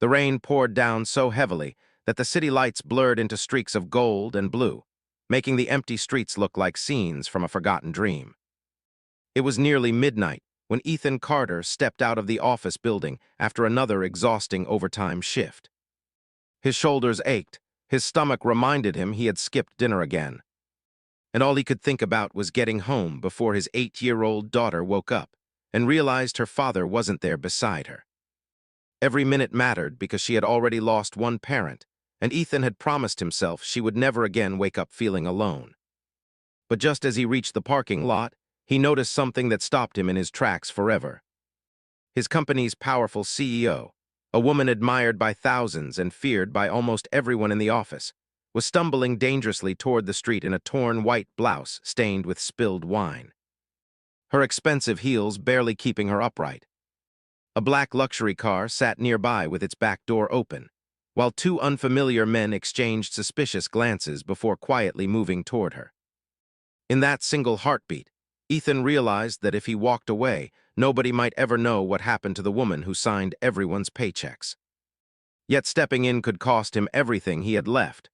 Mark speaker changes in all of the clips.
Speaker 1: The rain poured down so heavily that the city lights blurred into streaks of gold and blue, making the empty streets look like scenes from a forgotten dream. It was nearly midnight when Ethan Carter stepped out of the office building after another exhausting overtime shift. His shoulders ached, his stomach reminded him he had skipped dinner again, and all he could think about was getting home before his 8-year-old daughter woke up and realized her father wasn't there beside her. Every minute mattered because she had already lost one parent, and Ethan had promised himself she would never again wake up feeling alone. But just as he reached the parking lot, he noticed something that stopped him in his tracks forever. His company's powerful CEO, a woman admired by thousands and feared by almost everyone in the office, was stumbling dangerously toward the street in a torn white blouse stained with spilled wine. Her expensive heels barely keeping her upright. A black luxury car sat nearby with its back door open, while two unfamiliar men exchanged suspicious glances before quietly moving toward her. In that single heartbeat, Ethan realized that if he walked away, nobody might ever know what happened to the woman who signed everyone's paychecks. Yet stepping in could cost him everything he had left.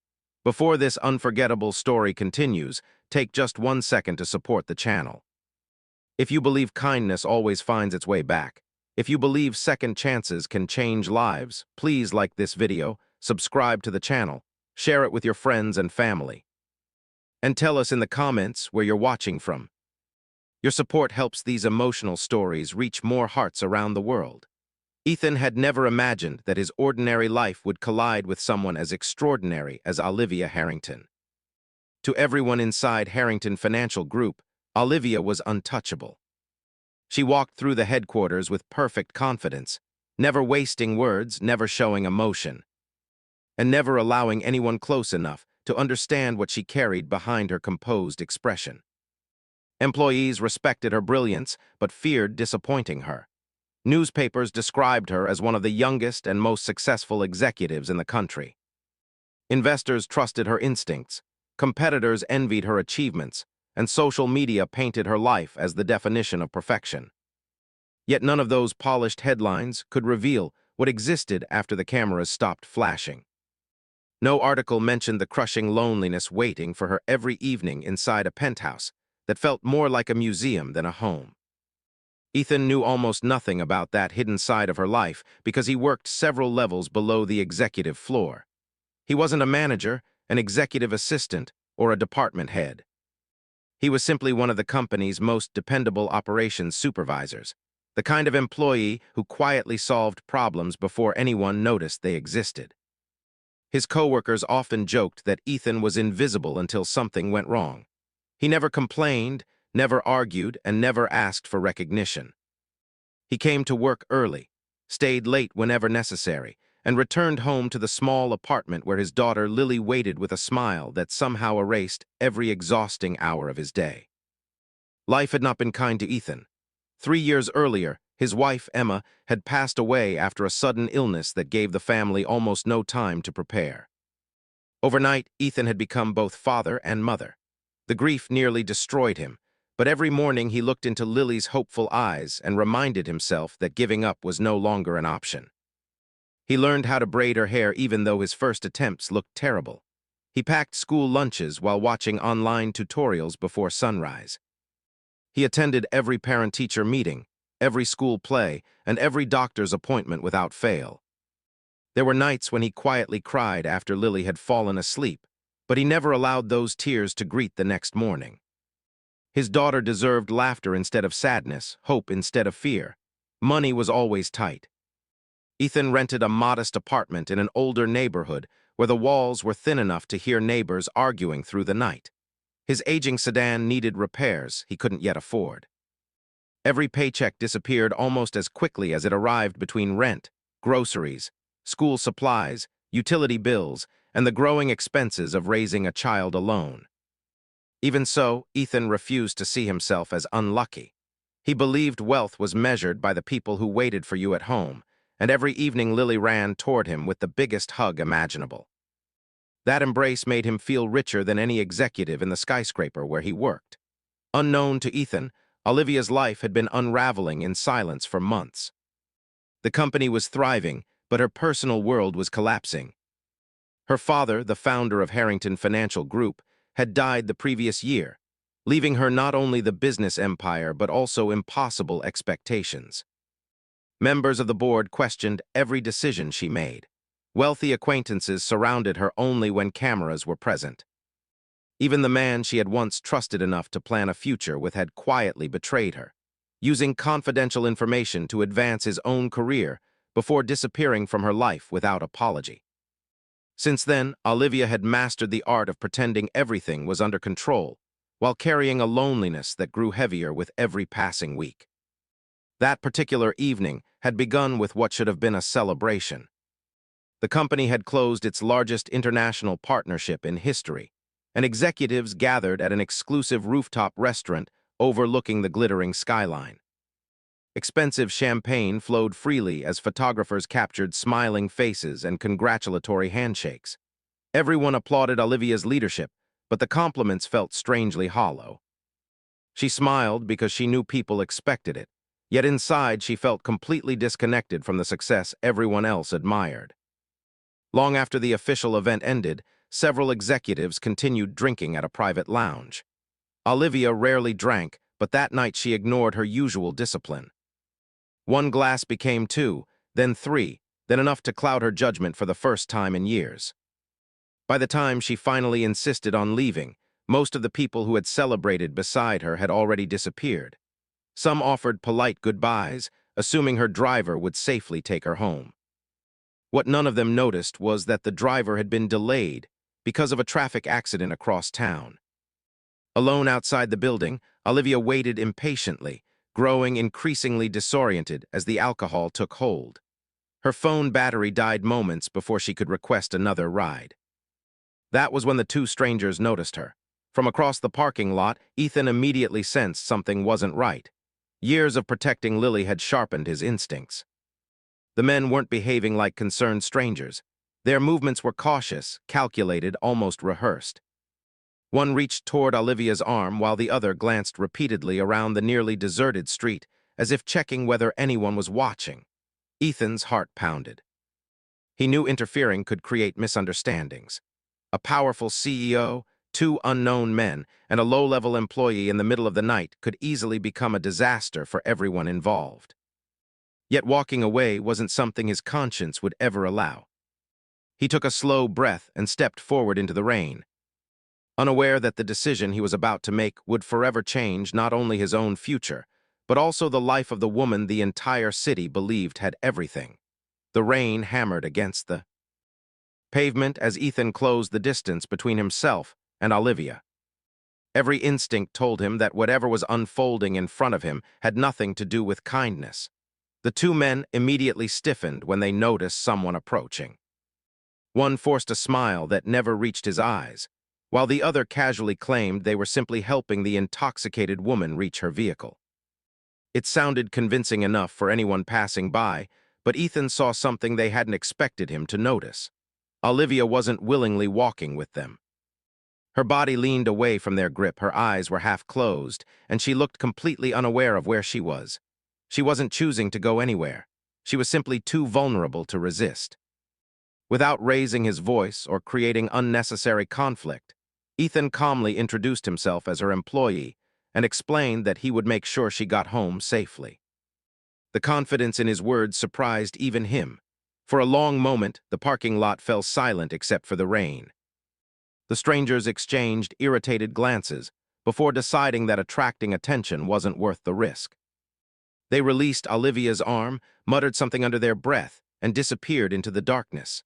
Speaker 1: Before this unforgettable story continues, take just 1 second to support the channel. If you believe kindness always finds its way back, if you believe second chances can change lives, please like this video, subscribe to the channel, share it with your friends and family, and tell us in the comments where you're watching from. Your support helps these emotional stories reach more hearts around the world. Ethan had never imagined that his ordinary life would collide with someone as extraordinary as Olivia Harrington. To everyone inside Harrington Financial Group, Olivia was untouchable. She walked through the headquarters with perfect confidence, never wasting words, never showing emotion, and never allowing anyone close enough to understand what she carried behind her composed expression. Employees respected her brilliance, but feared disappointing her. Newspapers described her as one of the youngest and most successful executives in the country. Investors trusted her instincts, competitors envied her achievements, and social media painted her life as the definition of perfection. Yet none of those polished headlines could reveal what existed after the cameras stopped flashing. No article mentioned the crushing loneliness waiting for her every evening inside a penthouse that felt more like a museum than a home. Ethan knew almost nothing about that hidden side of her life because he worked several levels below the executive floor. He wasn't a manager, an executive assistant, or a department head. He was simply one of the company's most dependable operations supervisors, the kind of employee who quietly solved problems before anyone noticed they existed. His coworkers often joked that Ethan was invisible until something went wrong. He never complained, never argued, and never asked for recognition. He came to work early, stayed late whenever necessary, and returned home to the small apartment where his daughter Lily waited with a smile that somehow erased every exhausting hour of his day. Life had not been kind to Ethan. 3 years earlier, his wife, Emma, had passed away after a sudden illness that gave the family almost no time to prepare. Overnight, Ethan had become both father and mother. The grief nearly destroyed him, but every morning he looked into Lily's hopeful eyes and reminded himself that giving up was no longer an option. He learned how to braid her hair even though his first attempts looked terrible. He packed school lunches while watching online tutorials before sunrise. He attended every parent-teacher meeting, every school play, and every doctor's appointment without fail. There were nights when he quietly cried after Lily had fallen asleep, but he never allowed those tears to greet the next morning. His daughter deserved laughter instead of sadness, hope instead of fear. Money was always tight. Ethan rented a modest apartment in an older neighborhood where the walls were thin enough to hear neighbors arguing through the night. His aging sedan needed repairs he couldn't yet afford. Every paycheck disappeared almost as quickly as it arrived between rent, groceries, school supplies, utility bills, and the growing expenses of raising a child alone. Even so, Ethan refused to see himself as unlucky. He believed wealth was measured by the people who waited for you at home, and every evening Lily ran toward him with the biggest hug imaginable. That embrace made him feel richer than any executive in the skyscraper where he worked. Unknown to Ethan, Olivia's life had been unraveling in silence for months. The company was thriving, but her personal world was collapsing. Her father, the founder of Harrington Financial Group, had died the previous year, leaving her not only the business empire but also impossible expectations. Members of the board questioned every decision she made. Wealthy acquaintances surrounded her only when cameras were present. Even the man she had once trusted enough to plan a future with had quietly betrayed her, using confidential information to advance his own career before disappearing from her life without apology. Since then, Olivia had mastered the art of pretending everything was under control, while carrying a loneliness that grew heavier with every passing week. That particular evening had begun with what should have been a celebration. The company had closed its largest international partnership in history, and executives gathered at an exclusive rooftop restaurant overlooking the glittering skyline. Expensive champagne flowed freely as photographers captured smiling faces and congratulatory handshakes. Everyone applauded Olivia's leadership, but the compliments felt strangely hollow. She smiled because she knew people expected it, yet inside she felt completely disconnected from the success everyone else admired. Long after the official event ended, several executives continued drinking at a private lounge. Olivia rarely drank, but that night she ignored her usual discipline. One glass became two, then three, then enough to cloud her judgment for the first time in years. By the time she finally insisted on leaving, most of the people who had celebrated beside her had already disappeared. Some offered polite goodbyes, assuming her driver would safely take her home. What none of them noticed was that the driver had been delayed because of a traffic accident across town. Alone outside the building, Olivia waited impatiently, growing increasingly disoriented as the alcohol took hold. Her phone battery died moments before she could request another ride. That was when the two strangers noticed her. From across the parking lot, Ethan immediately sensed something wasn't right. Years of protecting Lily had sharpened his instincts. The men weren't behaving like concerned strangers. Their movements were cautious, calculated, almost rehearsed. One reached toward Olivia's arm while the other glanced repeatedly around the nearly deserted street, as if checking whether anyone was watching. Ethan's heart pounded. He knew interfering could create misunderstandings. A powerful CEO, two unknown men, and a low-level employee in the middle of the night could easily become a disaster for everyone involved. Yet walking away wasn't something his conscience would ever allow. He took a slow breath and stepped forward into the rain, unaware that the decision he was about to make would forever change not only his own future, but also the life of the woman the entire city believed had everything. The rain hammered against the pavement as Ethan closed the distance between himself and Olivia. Every instinct told him that whatever was unfolding in front of him had nothing to do with kindness. The two men immediately stiffened when they noticed someone approaching. One forced a smile that never reached his eyes, while the other casually claimed they were simply helping the intoxicated woman reach her vehicle. It sounded convincing enough for anyone passing by, but Ethan saw something they hadn't expected him to notice. Olivia wasn't willingly walking with them. Her body leaned away from their grip, her eyes were half closed, and she looked completely unaware of where she was. She wasn't choosing to go anywhere. She was simply too vulnerable to resist. Without raising his voice or creating unnecessary conflict, Ethan calmly introduced himself as her employee and explained that he would make sure she got home safely. The confidence in his words surprised even him. For a long moment, the parking lot fell silent except for the rain. The strangers exchanged irritated glances before deciding that attracting attention wasn't worth the risk. They released Olivia's arm, muttered something under their breath, and disappeared into the darkness.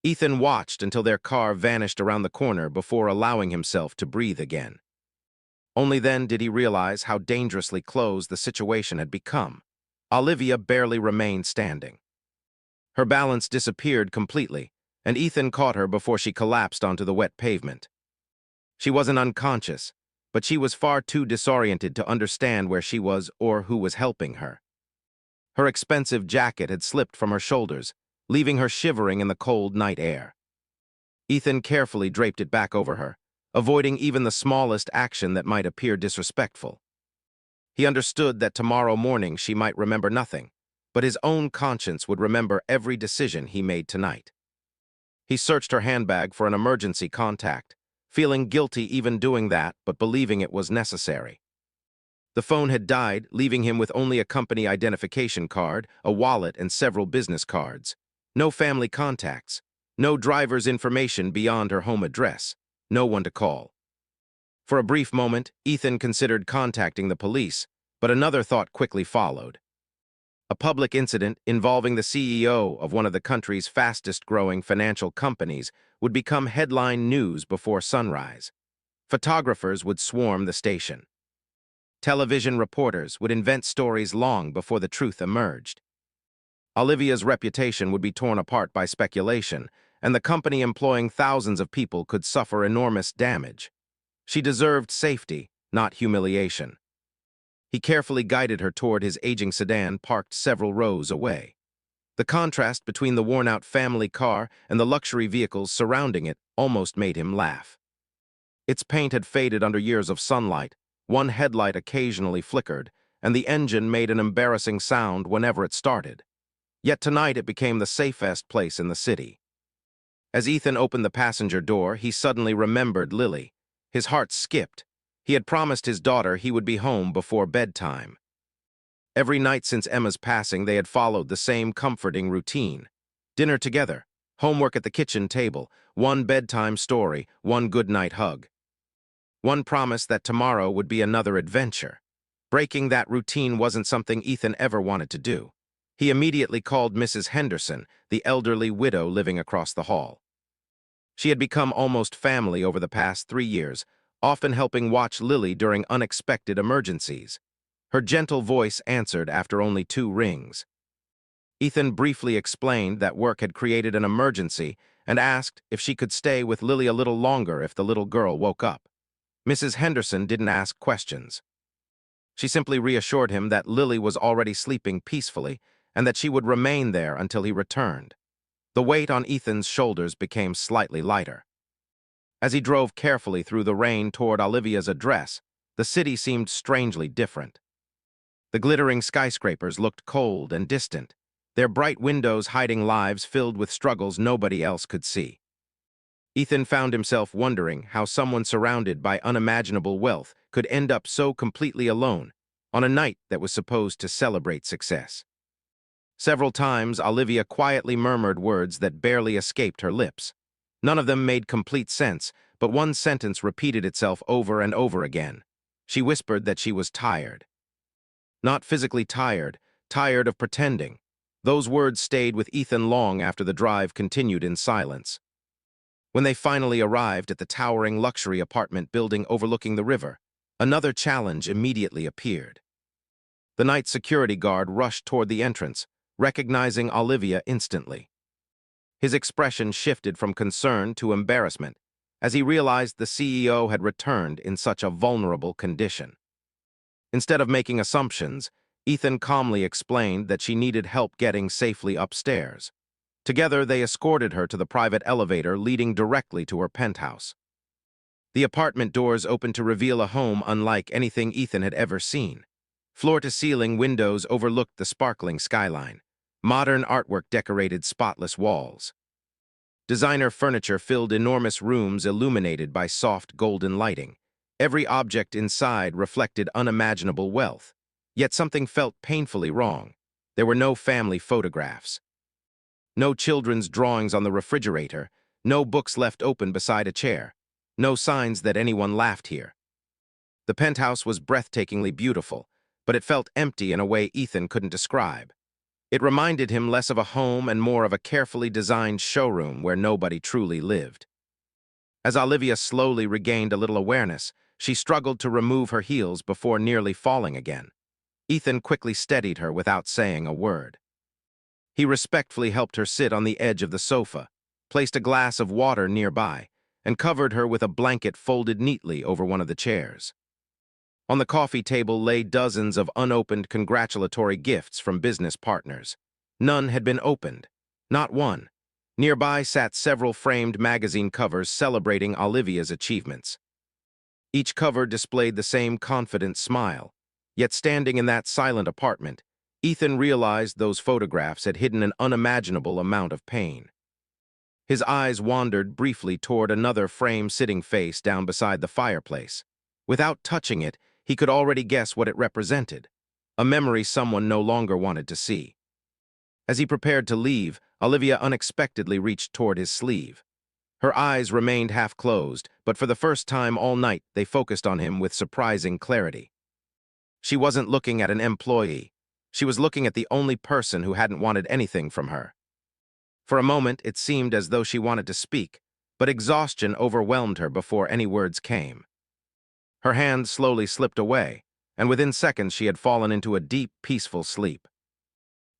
Speaker 1: Ethan watched until their car vanished around the corner before allowing himself to breathe again. Only then did he realize how dangerously close the situation had become. Olivia barely remained standing. Her balance disappeared completely, and Ethan caught her before she collapsed onto the wet pavement. She wasn't unconscious, but she was far too disoriented to understand where she was or who was helping her. Her expensive jacket had slipped from her shoulders, leaving her shivering in the cold night air. Ethan carefully draped it back over her, avoiding even the smallest action that might appear disrespectful. He understood that tomorrow morning she might remember nothing, but his own conscience would remember every decision he made tonight. He searched her handbag for an emergency contact, feeling guilty even doing that but believing it was necessary. The phone had died, leaving him with only a company identification card, a wallet, and several business cards. No family contacts. No driver's information beyond her home address. No one to call. For a brief moment, Ethan considered contacting the police, but another thought quickly followed. A public incident involving the CEO of one of the country's fastest-growing financial companies would become headline news before sunrise. Photographers would swarm the station. Television reporters would invent stories long before the truth emerged. Olivia's reputation would be torn apart by speculation, and the company employing thousands of people could suffer enormous damage. She deserved safety, not humiliation. He carefully guided her toward his aging sedan parked several rows away. The contrast between the worn-out family car and the luxury vehicles surrounding it almost made him laugh. Its paint had faded under years of sunlight, one headlight occasionally flickered, and the engine made an embarrassing sound whenever it started. Yet tonight it became the safest place in the city. As Ethan opened the passenger door, he suddenly remembered Lily. His heart skipped. He had promised his daughter he would be home before bedtime. Every night since Emma's passing, they had followed the same comforting routine. Dinner together, homework at the kitchen table, one bedtime story, one goodnight hug. One promise that tomorrow would be another adventure. Breaking that routine wasn't something Ethan ever wanted to do. He immediately called Mrs. Henderson, the elderly widow living across the hall. She had become almost family over the past 3 years, often helping watch Lily during unexpected emergencies. Her gentle voice answered after only 2 rings. Ethan briefly explained that work had created an emergency and asked if she could stay with Lily a little longer if the little girl woke up. Mrs. Henderson didn't ask questions. She simply reassured him that Lily was already sleeping peacefully and that she would remain there until he returned. The weight on Ethan's shoulders became slightly lighter. As he drove carefully through the rain toward Olivia's address, the city seemed strangely different. The glittering skyscrapers looked cold and distant, their bright windows hiding lives filled with struggles nobody else could see. Ethan found himself wondering how someone surrounded by unimaginable wealth could end up so completely alone on a night that was supposed to celebrate success. Several times, Olivia quietly murmured words that barely escaped her lips. None of them made complete sense, but one sentence repeated itself over and over again. She whispered that she was tired. Not physically tired, tired of pretending. Those words stayed with Ethan long after the drive continued in silence. When they finally arrived at the towering luxury apartment building overlooking the river, another challenge immediately appeared. The night security guard rushed toward the entrance, recognizing Olivia instantly. His expression shifted from concern to embarrassment as he realized the CEO had returned in such a vulnerable condition. Instead of making assumptions, Ethan calmly explained that she needed help getting safely upstairs. Together, they escorted her to the private elevator leading directly to her penthouse. The apartment doors opened to reveal a home unlike anything Ethan had ever seen. Floor-to-ceiling windows overlooked the sparkling skyline. Modern artwork decorated spotless walls. Designer furniture filled enormous rooms illuminated by soft golden lighting. Every object inside reflected unimaginable wealth. Yet something felt painfully wrong. There were no family photographs. No children's drawings on the refrigerator, no books left open beside a chair, no signs that anyone laughed here. The penthouse was breathtakingly beautiful, but it felt empty in a way Ethan couldn't describe. It reminded him less of a home and more of a carefully designed showroom where nobody truly lived. As Olivia slowly regained a little awareness, she struggled to remove her heels before nearly falling again. Ethan quickly steadied her without saying a word. He respectfully helped her sit on the edge of the sofa, placed a glass of water nearby, and covered her with a blanket folded neatly over one of the chairs. On the coffee table lay dozens of unopened congratulatory gifts from business partners. None had been opened, not one. Nearby sat several framed magazine covers celebrating Olivia's achievements. Each cover displayed the same confident smile, yet standing in that silent apartment, Ethan realized those photographs had hidden an unimaginable amount of pain. His eyes wandered briefly toward another frame sitting face down beside the fireplace. Without touching it, he could already guess what it represented, a memory someone no longer wanted to see. As he prepared to leave, Olivia unexpectedly reached toward his sleeve. Her eyes remained half closed, but for the first time all night they focused on him with surprising clarity. She wasn't looking at an employee. She was looking at the only person who hadn't wanted anything from her. For a moment, it seemed as though she wanted to speak, but exhaustion overwhelmed her before any words came. Her hand slowly slipped away, and within seconds she had fallen into a deep, peaceful sleep.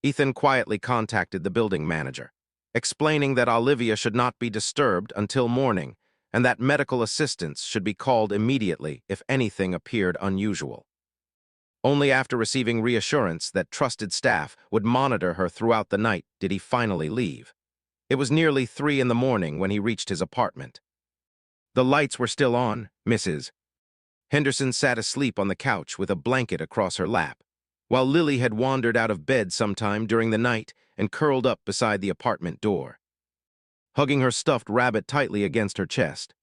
Speaker 1: Ethan quietly contacted the building manager, explaining that Olivia should not be disturbed until morning and that medical assistance should be called immediately if anything appeared unusual. Only after receiving reassurance that trusted staff would monitor her throughout the night did he finally leave. It was nearly 3 in the morning when he reached his apartment. The lights were still on, Mrs. Henderson sat asleep on the couch with a blanket across her lap, while Lily had wandered out of bed sometime during the night and curled up beside the apartment door, hugging her stuffed rabbit tightly against her chest.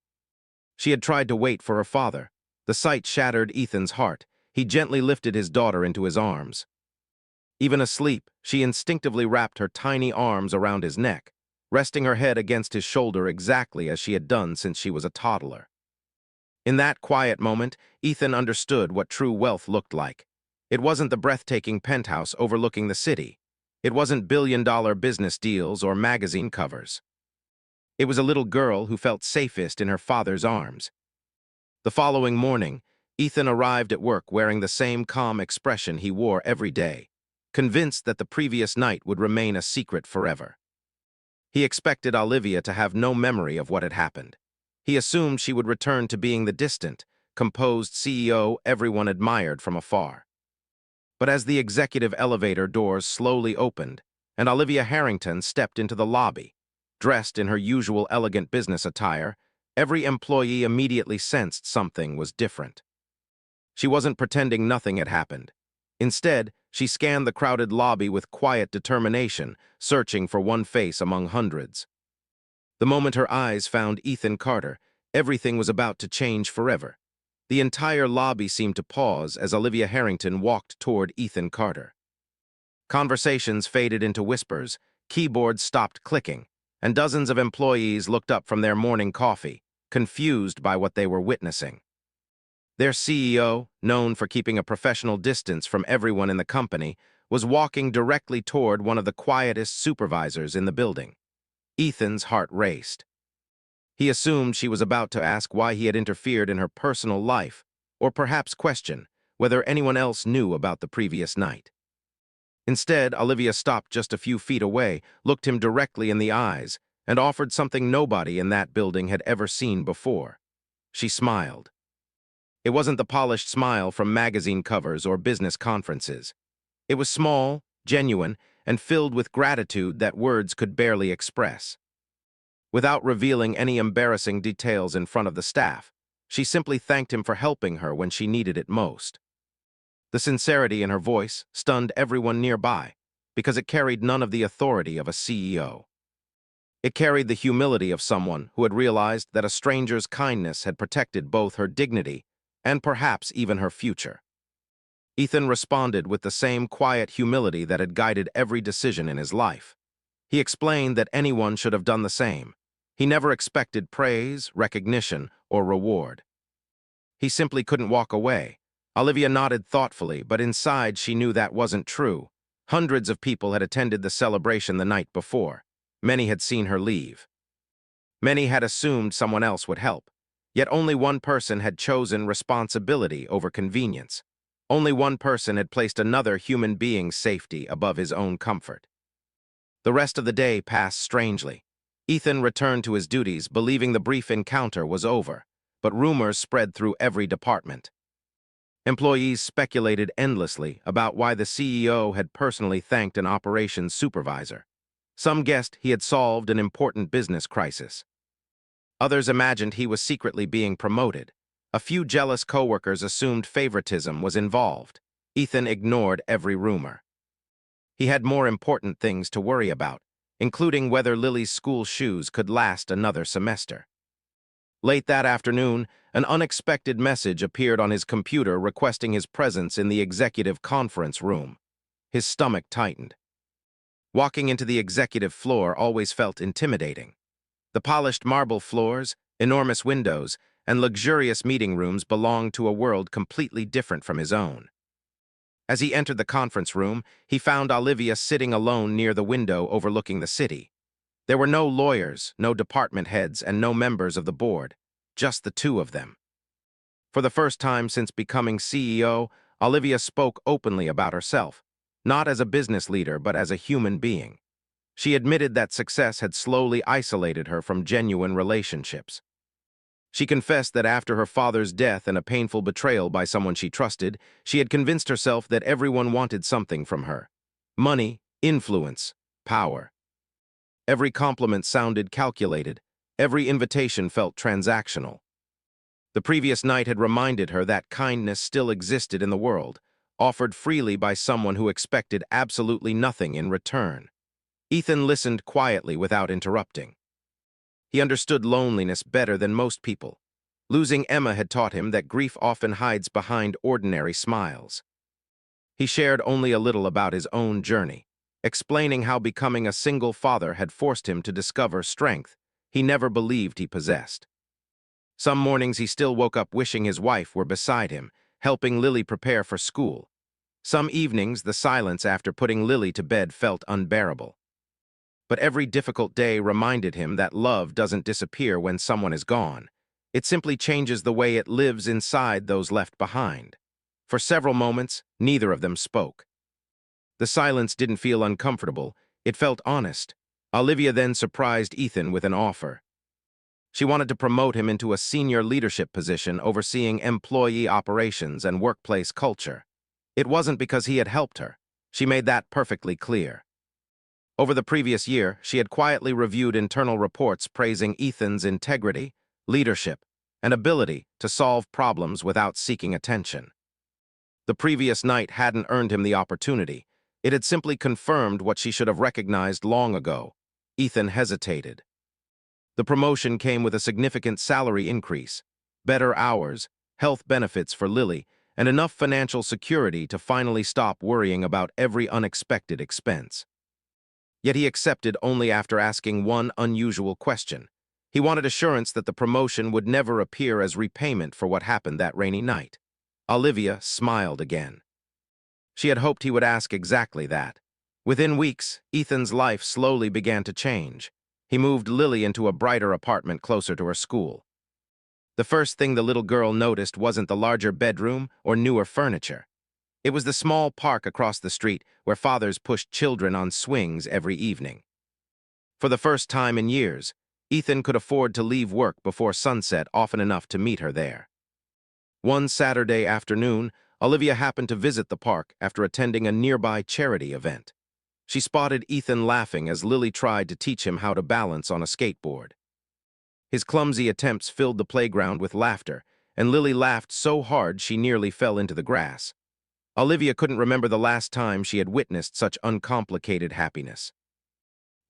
Speaker 1: She had tried to wait for her father. The sight shattered Ethan's heart. He gently lifted his daughter into his arms. Even asleep, she instinctively wrapped her tiny arms around his neck, resting her head against his shoulder exactly as she had done since she was a toddler. In that quiet moment, Ethan understood what true wealth looked like. It wasn't the breathtaking penthouse overlooking the city. It wasn't billion-dollar business deals or magazine covers. It was a little girl who felt safest in her father's arms. The following morning, Ethan arrived at work wearing the same calm expression he wore every day, convinced that the previous night would remain a secret forever. He expected Olivia to have no memory of what had happened. He assumed she would return to being the distant, composed CEO everyone admired from afar. But as the executive elevator doors slowly opened, and Olivia Harrington stepped into the lobby, dressed in her usual elegant business attire, every employee immediately sensed something was different. She wasn't pretending nothing had happened. Instead, she scanned the crowded lobby with quiet determination, searching for one face among hundreds. The moment her eyes found Ethan Carter, everything was about to change forever. The entire lobby seemed to pause as Olivia Harrington walked toward Ethan Carter. Conversations faded into whispers, keyboards stopped clicking, and dozens of employees looked up from their morning coffee, confused by what they were witnessing. Their CEO, known for keeping a professional distance from everyone in the company, was walking directly toward one of the quietest supervisors in the building. Ethan's heart raced. He assumed she was about to ask why he had interfered in her personal life, or perhaps question whether anyone else knew about the previous night. Instead, Olivia stopped just a few feet away, looked him directly in the eyes, and offered something nobody in that building had ever seen before. She smiled. It wasn't the polished smile from magazine covers or business conferences. It was small, genuine, and filled with gratitude that words could barely express. Without revealing any embarrassing details in front of the staff, she simply thanked him for helping her when she needed it most. The sincerity in her voice stunned everyone nearby because it carried none of the authority of a CEO. It carried the humility of someone who had realized that a stranger's kindness had protected both her dignity and perhaps even her future. Ethan responded with the same quiet humility that had guided every decision in his life. He explained that anyone should have done the same. He never expected praise, recognition, or reward. He simply couldn't walk away. Olivia nodded thoughtfully, but inside she knew that wasn't true. Hundreds of people had attended the celebration the night before. Many had seen her leave. Many had assumed someone else would help. Yet only one person had chosen responsibility over convenience. Only one person had placed another human being's safety above his own comfort. The rest of the day passed strangely. Ethan returned to his duties, believing the brief encounter was over, but rumors spread through every department. Employees speculated endlessly about why the CEO had personally thanked an operations supervisor. Some guessed he had solved an important business crisis. Others imagined he was secretly being promoted. A few jealous coworkers assumed favoritism was involved. Ethan ignored every rumor. He had more important things to worry about, including whether Lily's school shoes could last another semester. Late that afternoon, an unexpected message appeared on his computer requesting his presence in the executive conference room. His stomach tightened. Walking into the executive floor always felt intimidating. The polished marble floors, enormous windows, and luxurious meeting rooms belonged to a world completely different from his own. As he entered the conference room, he found Olivia sitting alone near the window overlooking the city. There were no lawyers, no department heads, and no members of the board, just the two of them. For the first time since becoming CEO, Olivia spoke openly about herself, not as a business leader but as a human being. She admitted that success had slowly isolated her from genuine relationships. She confessed that after her father's death and a painful betrayal by someone she trusted, she had convinced herself that everyone wanted something from her: money, influence, power. Every compliment sounded calculated. Every invitation felt transactional. The previous night had reminded her that kindness still existed in the world, offered freely by someone who expected absolutely nothing in return. Ethan listened quietly without interrupting. He understood loneliness better than most people. Losing Emma had taught him that grief often hides behind ordinary smiles. He shared only a little about his own journey, explaining how becoming a single father had forced him to discover strength he never believed he possessed. Some mornings he still woke up wishing his wife were beside him, helping Lily prepare for school. Some evenings, the silence after putting Lily to bed felt unbearable. But every difficult day reminded him that love doesn't disappear when someone is gone. It simply changes the way it lives inside those left behind. For several moments, neither of them spoke. The silence didn't feel uncomfortable, it felt honest. Olivia then surprised Ethan with an offer. She wanted to promote him into a senior leadership position overseeing employee operations and workplace culture. It wasn't because he had helped her. She made that perfectly clear. Over the previous year, she had quietly reviewed internal reports praising Ethan's integrity, leadership, and ability to solve problems without seeking attention. The previous night hadn't earned him the opportunity. It had simply confirmed what she should have recognized long ago. Ethan hesitated. The promotion came with a significant salary increase, better hours, health benefits for Lily, and enough financial security to finally stop worrying about every unexpected expense. Yet he accepted only after asking one unusual question. He wanted assurance that the promotion would never appear as repayment for what happened that rainy night. Olivia smiled again. She had hoped he would ask exactly that. Within weeks, Ethan's life slowly began to change. He moved Lily into a brighter apartment closer to her school. The first thing the little girl noticed wasn't the larger bedroom or newer furniture. It was the small park across the street where fathers pushed children on swings every evening. For the first time in years, Ethan could afford to leave work before sunset often enough to meet her there. One Saturday afternoon, Olivia happened to visit the park after attending a nearby charity event. She spotted Ethan laughing as Lily tried to teach him how to balance on a skateboard. His clumsy attempts filled the playground with laughter, and Lily laughed so hard she nearly fell into the grass. Olivia couldn't remember the last time she had witnessed such uncomplicated happiness.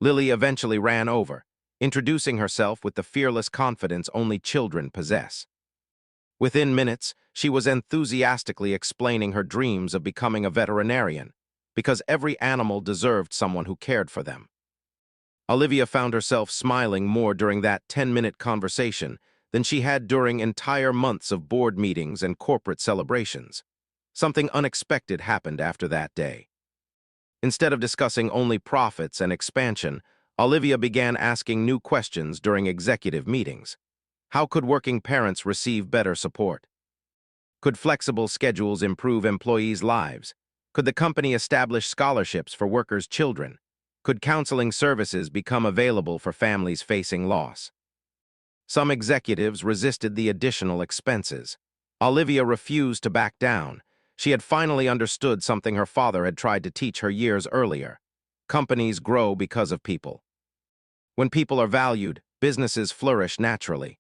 Speaker 1: Lily eventually ran over, introducing herself with the fearless confidence only children possess. Within minutes, she was enthusiastically explaining her dreams of becoming a veterinarian, because every animal deserved someone who cared for them. Olivia found herself smiling more during that 10-minute conversation than she had during entire months of board meetings and corporate celebrations. Something unexpected happened after that day. Instead of discussing only profits and expansion, Olivia began asking new questions during executive meetings. How could working parents receive better support? Could flexible schedules improve employees' lives? Could the company establish scholarships for workers' children? Could counseling services become available for families facing loss? Some executives resisted the additional expenses. Olivia refused to back down. She had finally understood something her father had tried to teach her years earlier. Companies grow because of people. When people are valued, businesses flourish naturally.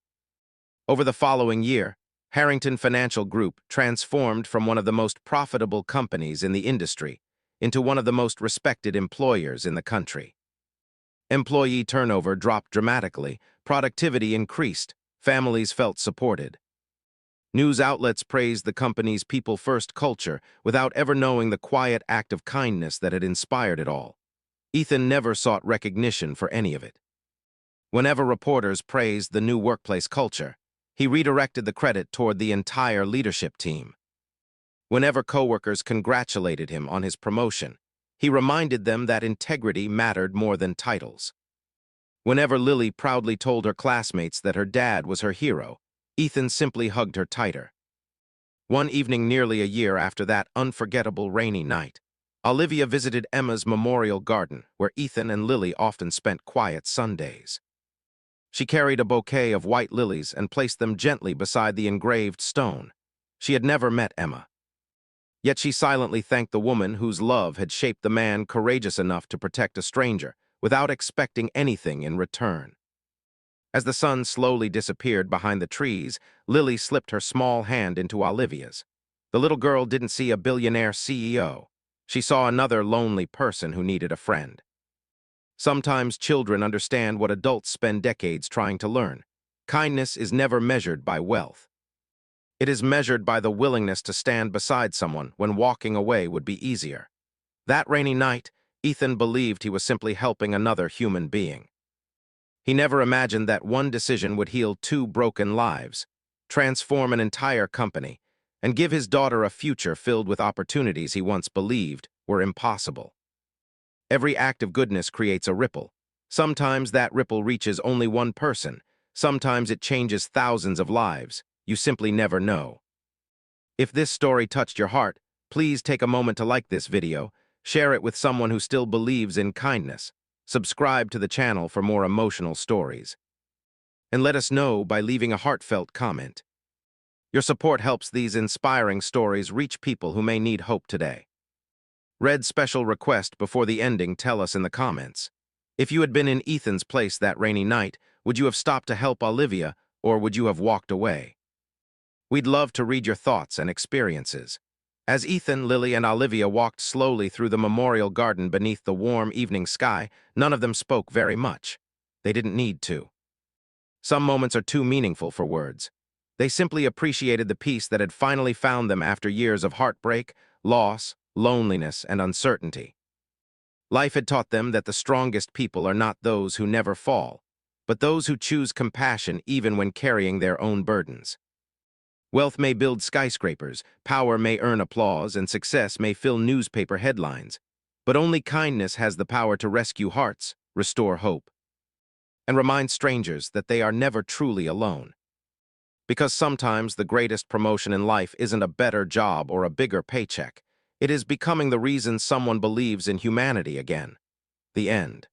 Speaker 1: Over the following year, Harrington Financial Group transformed from one of the most profitable companies in the industry into one of the most respected employers in the country. Employee turnover dropped dramatically, productivity increased, families felt supported. News outlets praised the company's people-first culture without ever knowing the quiet act of kindness that had inspired it all. Ethan never sought recognition for any of it. Whenever reporters praised the new workplace culture, he redirected the credit toward the entire leadership team. Whenever coworkers congratulated him on his promotion, he reminded them that integrity mattered more than titles. Whenever Lily proudly told her classmates that her dad was her hero, Ethan simply hugged her tighter. One evening nearly a year after that unforgettable rainy night, Olivia visited Emma's memorial garden, where Ethan and Lily often spent quiet Sundays. She carried a bouquet of white lilies and placed them gently beside the engraved stone. She had never met Emma. Yet she silently thanked the woman whose love had shaped the man courageous enough to protect a stranger, without expecting anything in return. As the sun slowly disappeared behind the trees, Lily slipped her small hand into Olivia's. The little girl didn't see a billionaire CEO. She saw another lonely person who needed a friend. Sometimes children understand what adults spend decades trying to learn. Kindness is never measured by wealth. It is measured by the willingness to stand beside someone when walking away would be easier. That rainy night, Ethan believed he was simply helping another human being. He never imagined that one decision would heal two broken lives, transform an entire company, and give his daughter a future filled with opportunities he once believed were impossible. Every act of goodness creates a ripple. Sometimes that ripple reaches only one person. Sometimes it changes thousands of lives. You simply never know. If this story touched your heart, please take a moment to like this video, share it with someone who still believes in kindness, subscribe to the channel for more emotional stories, and let us know by leaving a heartfelt comment. Your support helps these inspiring stories reach people who may need hope today. Read special request before the ending, tell us in the comments. If you had been in Ethan's place that rainy night, would you have stopped to help Olivia, or would you have walked away? We'd love to read your thoughts and experiences. As Ethan, Lily, and Olivia walked slowly through the memorial garden beneath the warm evening sky, none of them spoke very much. They didn't need to. Some moments are too meaningful for words. They simply appreciated the peace that had finally found them after years of heartbreak, loss, loneliness, and uncertainty. Life had taught them that the strongest people are not those who never fall, but those who choose compassion even when carrying their own burdens. Wealth may build skyscrapers, power may earn applause, and success may fill newspaper headlines, but only kindness has the power to rescue hearts, restore hope, and remind strangers that they are never truly alone. Because sometimes the greatest promotion in life isn't a better job or a bigger paycheck. It is becoming the reason someone believes in humanity again. The end.